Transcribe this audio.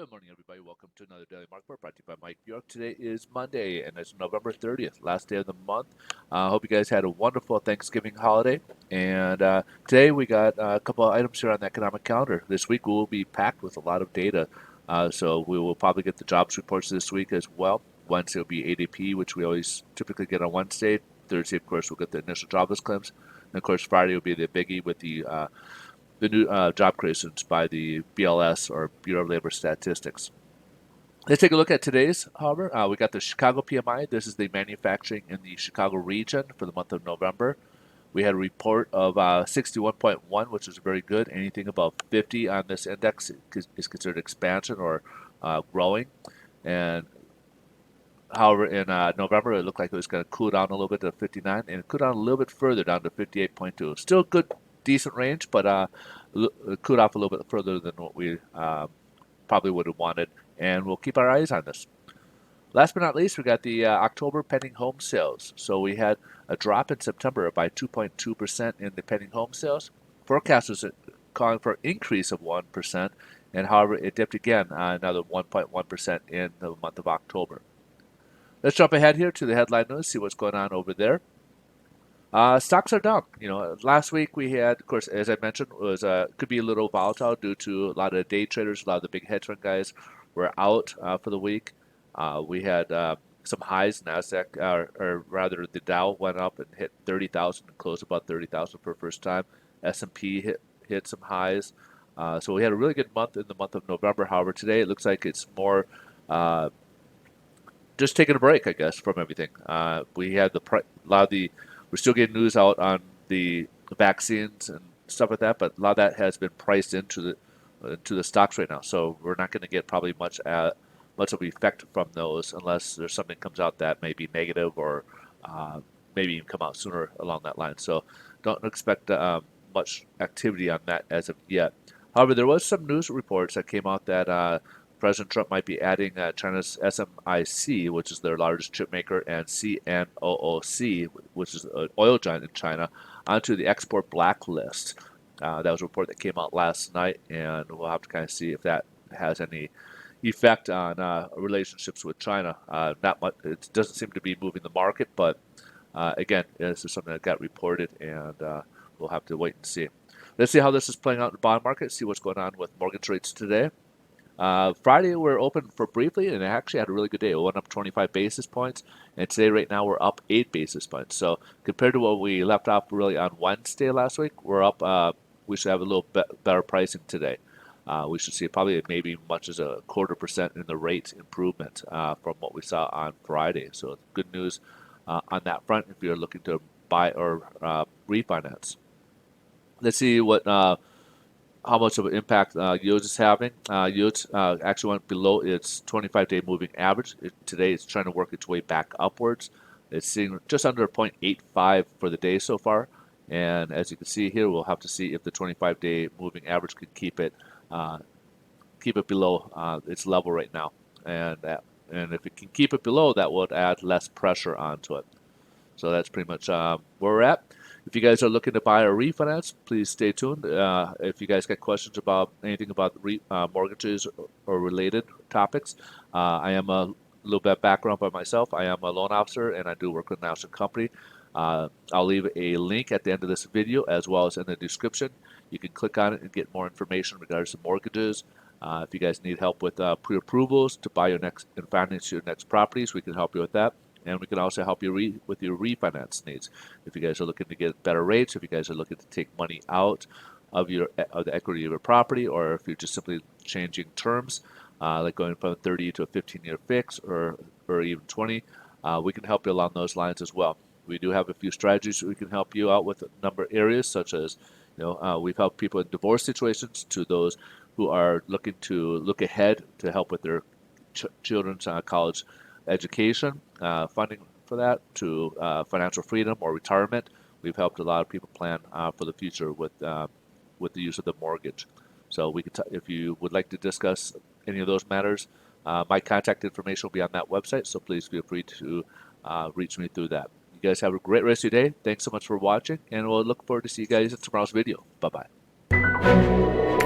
Good morning, everybody. Welcome to another Daily Market Report brought to you by Mike Bjork. Today is Monday, and it's November 30th, last day of the month. I hope you guys had a wonderful Thanksgiving holiday. And today we got a couple of items here on the economic calendar. This week we will be packed with a lot of data. So we will probably get the jobs reports this week as well. Wednesday will be ADP, which we always typically get on Wednesday. Thursday, of course, we'll get the initial jobless claims. And of course, Friday will be the biggie with the new job creations by the BLS, or Bureau of Labor Statistics. Let's take a look at today's, however. We got the Chicago PMI. This is the manufacturing in the Chicago region for the month of November. We had a report of 61.1, which is very good. Anything above 50 on this index is considered expansion or growing. And however, in November, it looked like it was going to cool down a little bit to 59, and it cooled down a little bit further down to 58.2. Still good, decent range, but cooled off a little bit further than what we probably would have wanted, and we'll keep our eyes on this. Last but not least, we got the October pending home sales. So we had a drop in September by 2.2% in the pending home sales. Forecasters calling for an increase of 1%, and however, it dipped again another 1.1% in the month of October. Let's jump ahead here to the headline news, see what's going on over there. Stocks are down. Last week we had, of course, as I mentioned, was could be a little volatile due to a lot of day traders, a lot of the big hedge fund guys were out for the week. We had some highs. Nasdaq, or rather, the Dow went up and hit 30,000 and closed about 30,000 for the first time. S&P hit some highs. So we had a really good month in the month of November. However, today it looks like it's more just taking a break, I guess, from everything. We had we're still getting news out on the vaccines and stuff like that, but a lot of that has been priced into the stocks right now. So we're not going to get probably much of an effect from those unless there's something comes out that may be negative or maybe even come out sooner along that line. So don't expect much activity on that as of yet. However, there was some news reports that came out that President Trump might be adding China's SMIC, which is their largest chip maker, and CNOOC, which is an oil giant in China, onto the export blacklist. That was a report that came out last night, and we'll have to kind of see if that has any effect on relationships with China. Not much. It doesn't seem to be moving the market, but again, this is something that got reported, and we'll have to wait and see. Let's see how this is playing out in the bond market, see what's going on with mortgage rates today. Friday we were open for briefly, and it actually had a really good day. It went up 25 basis points, and today right now we're up 8 basis points. So compared to what we left off really on Wednesday last week, we're up. We should have a little better pricing today. We should see probably maybe much as 0.25% in the rate improvement from what we saw on Friday. So good news on that front if you're looking to buy or refinance. Let's see what how much of an impact yields is having. Yields actually went below its 25-day moving average. Today it's trying to work its way back upwards. It's sitting just under 0.85 for the day so far. And as you can see here, we'll have to see if the 25-day moving average can keep it below its level right now. And if it can keep it below, that would add less pressure onto it. So that's pretty much where we're at. If you guys are looking to buy or refinance, please stay tuned. If you guys got questions about anything about mortgages or related topics, I am a little bit of background by myself. I am a loan officer, and I do work with a national company. I'll leave a link at the end of this video as well as in the description. You can click on it and get more information in regards to mortgages. If you guys need help with pre-approvals to buy your next and finance your next properties, we can help you with that. And we can also help you with your refinance needs. If you guys are looking to get better rates, if you guys are looking to take money out of the equity of your property, or if you're just simply changing terms, like going from a 30 to a 15-year fix, or even 20, we can help you along those lines as well. We do have a few strategies that we can help you out with a number of areas, such as we've helped people in divorce situations, to those who are looking to look ahead to help with their children's college education, funding for that, to financial freedom or retirement. We've helped a lot of people plan for the future with the use of the mortgage. So we can, if you would like to discuss any of those matters, my contact information will be on that website. So please feel free to reach me through that. You guys have a great rest of your day. Thanks so much for watching, and we'll look forward to see you guys in tomorrow's video. Bye bye.